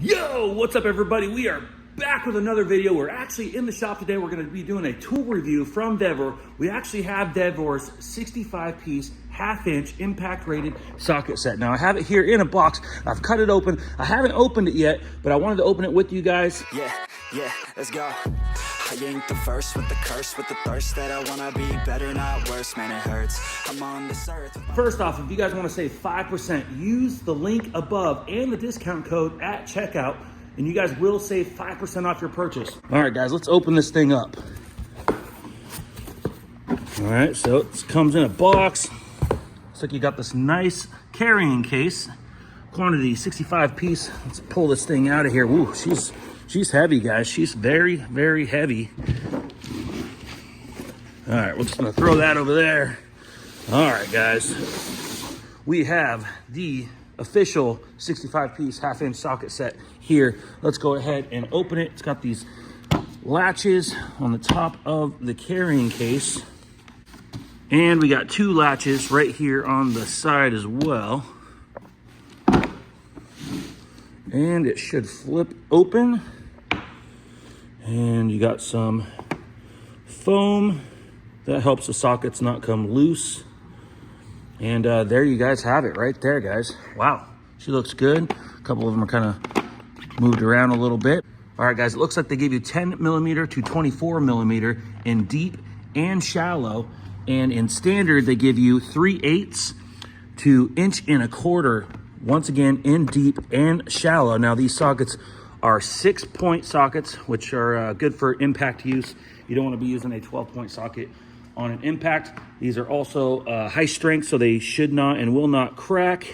Yo, what's up everybody? We are back with another video. We're actually in the shop today. We're going to be doing a tool review from Vevor. We actually have Vevor's 65-piece half-inch impact rated socket set. Now I have it here in a box. I've cut it open. I haven't opened it yet, but I wanted to open it with you guys. Yeah, let's go. I ain't the first with the curse, with the thirst that I wanna be better, not worse, man, it hurts. I'm on this earth. First off, if you guys want to save 5%, use the link above and the discount code at checkout, and you guys will save 5% off your purchase. All right, guys, let's open this thing up. All right, so it comes in a box. Looks like you got this nice carrying case. Quantity 65-piece. Let's pull this thing out of here. Woo, she's heavy, guys. She's very, very heavy. All right, we're just gonna throw that over there. All right, guys. We have the official 65-piece half-inch socket set here. Let's go ahead and open it. It's got these latches on the top of the carrying case. And we got two latches right here on the side as well. And it should flip open. And you got some foam that helps the sockets not come loose. And there you guys have it right there, guys. Wow, she looks good. A couple of them are kind of moved around a little bit. All right, guys, it looks like they give you 10 millimeter to 24 millimeter in deep and shallow. And in standard, they give you 3/8 to 1.25 inch. Once again, in deep and shallow. Now, these sockets are 6-point sockets, which are good for impact use. You don't want to be using a 12-point socket on an impact. These are also high strength, so they should not and will not crack.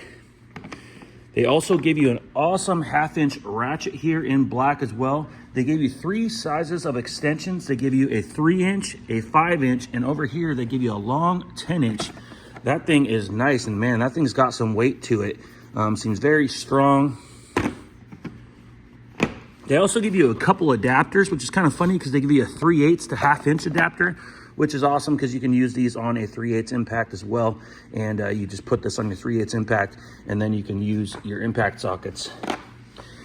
They also give you an awesome half-inch ratchet here in black as well. They give you 3 sizes of extensions. They give you a 3-inch, a 5-inch, and over here they give you a long 10-inch. That thing is nice, and man, that thing's got some weight to it. Seems very strong. They also give you a couple adapters, which is kind of funny because they give you a 3/8 to 1/2 inch adapter, which is awesome because you can use these on a 3/8 impact as well. And you just put this on your 3/8 impact, and then you can use your impact sockets.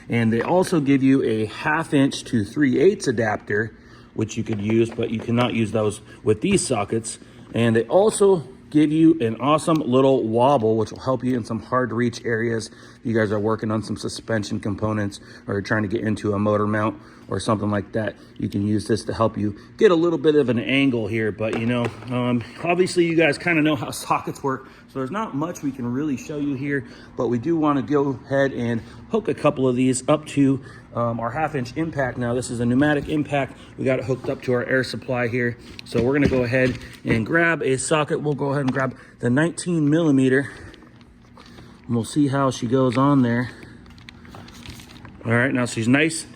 And they also give you a 1/2 inch to 3/8 adapter, which you could use, but you cannot use those with these sockets. And they also give you an awesome little wobble, which will help you in some hard to reach areas. If you guys are working on some suspension components or trying to get into a motor mount or something like that, you can use this to help you get a little bit of an angle here. But you know, obviously you guys kind of know how sockets work, so there's not much we can really show you here, but we do want to go ahead and hook a couple of these up to our 1/2 inch impact. Now this is a pneumatic impact. We got it hooked up to our air supply here. So we're gonna go ahead and grab a socket. We'll go ahead and grab the 19 millimeter and we'll see how she goes on there. All right, now she's nice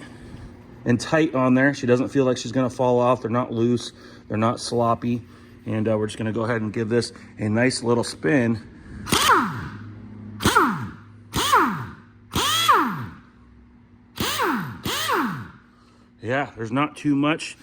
and tight on there. She doesn't feel like she's gonna fall off. They're not loose, they're not sloppy. And we're just gonna go ahead and give this a nice little spin. Yeah, there's not too much.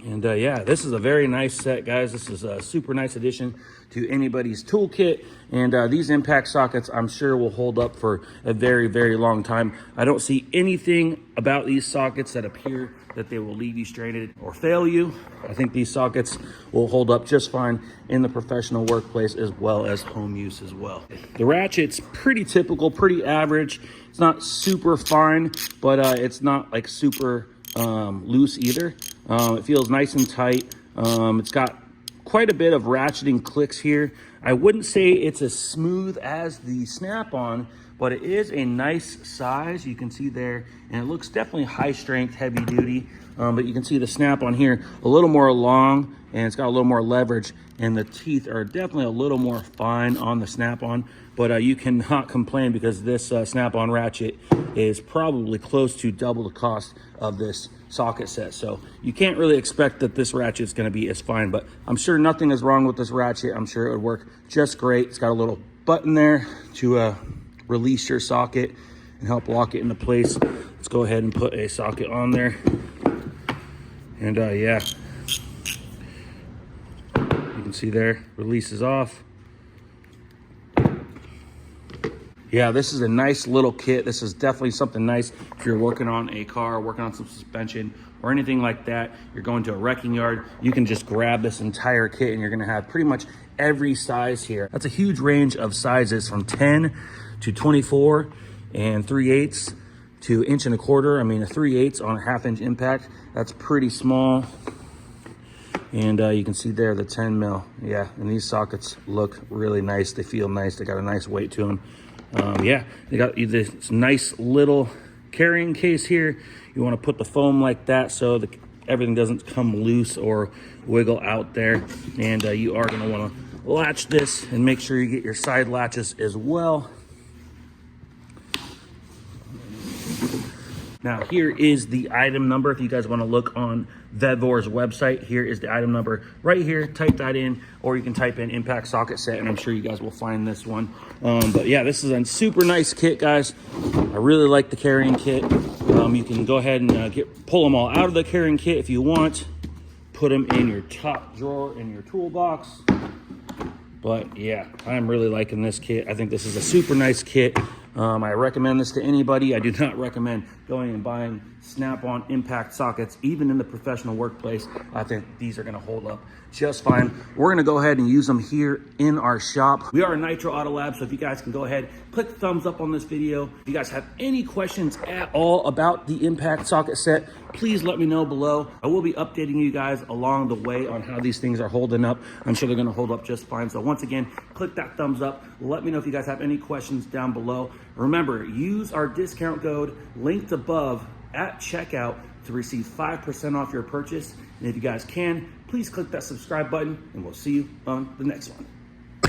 And yeah, this is a very nice set, guys. This is a super nice addition to anybody's toolkit. And these impact sockets, I'm sure, will hold up for a very, very long time. I don't see anything about these sockets that appear that they will leave you stranded or fail you. I think these sockets will hold up just fine in the professional workplace as well as home use as well. The ratchet's pretty typical, pretty average. It's not super fine, but it's not like super loose either. It feels nice and tight. It's got quite a bit of ratcheting clicks here. I wouldn't say it's as smooth as the Snap-on, but it is a nice size. You can see there, and it looks definitely high strength, heavy duty. But you can see the Snap-on here a little more long, and it's got a little more leverage, and the teeth are definitely a little more fine on the Snap-on. But you cannot complain because this Snap-on ratchet is probably close to double the cost of this socket set. So you can't really expect that this ratchet is going to be as fine, but I'm sure nothing is wrong with this ratchet. I'm sure it would work just great. It's got a little button there to release your socket and help lock it into place. Let's go ahead and put a socket on there. And yeah, you can see there, releases off. Yeah, this is a nice little kit. This is definitely something nice if you're working on a car, working on some suspension or anything like that. You're going to a wrecking yard, you can just grab this entire kit and you're gonna have pretty much every size here. That's a huge range of sizes from 10 to 24 and 3/8 to 1.25 inch. I mean, a 3/8 on a 1/2 inch impact, that's pretty small. And you can see there the 10 mil. Yeah, and these sockets look really nice. They feel nice. They got a nice weight to them. Yeah, they got this nice little carrying case here. You want to put the foam like that so everything doesn't come loose or wiggle out there. And you are going to want to latch this and make sure you get your side latches as well. Now here is the item number. If you guys want to look on Vevor's website, here is the item number right here. Type that in, or you can type in impact socket set, and I'm sure you guys will find this one. But yeah, this is a super nice kit, guys. I really like the carrying kit. You can go ahead and pull them all out of the carrying kit if you want. Put them in your top drawer in your toolbox. But yeah, I'm really liking this kit. I think this is a super nice kit. I recommend this to anybody. I do not recommend going and buying snap-on impact sockets, even in the professional workplace. I think these are gonna hold up just fine. We're gonna go ahead and use them here in our shop. We are Nitro Autolab, so if you guys can go ahead, click the thumbs up on this video. If you guys have any questions at all about the impact socket set, please let me know below. I will be updating you guys along the way on how these things are holding up. I'm sure they're gonna hold up just fine. So once again, click that thumbs up. Let me know if you guys have any questions down below. Remember, use our discount code linked above at checkout to receive 5% off your purchase. And if you guys can, please click that subscribe button, and we'll see you on the next one.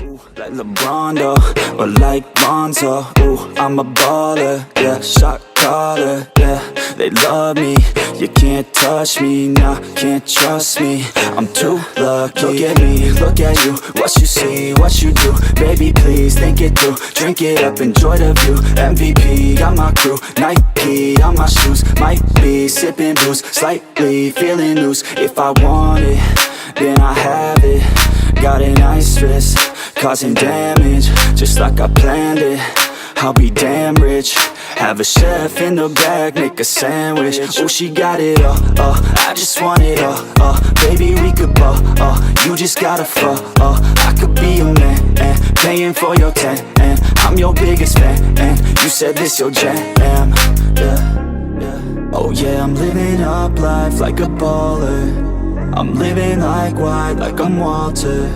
Ooh, like LeBron though, or like Bonzo. Ooh, I'm a baller, yeah, shot caller, yeah. They love me, you can't touch me, nah, can't trust me. I'm too lucky. Look at me, look at you, what you see, what you do. Baby, please think it through, drink it up, enjoy the view. MVP on my crew, Nike on my shoes. Might be sipping booze, slightly feeling loose. If I want it, then I have it. Got an ice wrist, causing damage, just like I planned it. I'll be damn rich. Have a chef in the back, make a sandwich. Oh, she got it all, I just want it all, baby, we could ball, you just gotta fall, I could be your man, and paying for your tan, and I'm your biggest fan, and you said this your jam, yeah. Oh yeah, I'm living up life like a baller. I'm living like white, like I'm Walter.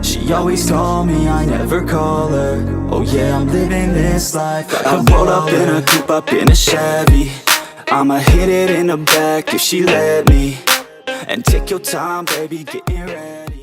She always told me I never call her. Oh yeah, I'm living this life like I roll up in a coupe, up in a Chevy. I'ma hit it in the back if she let me. And take your time, baby, getting ready.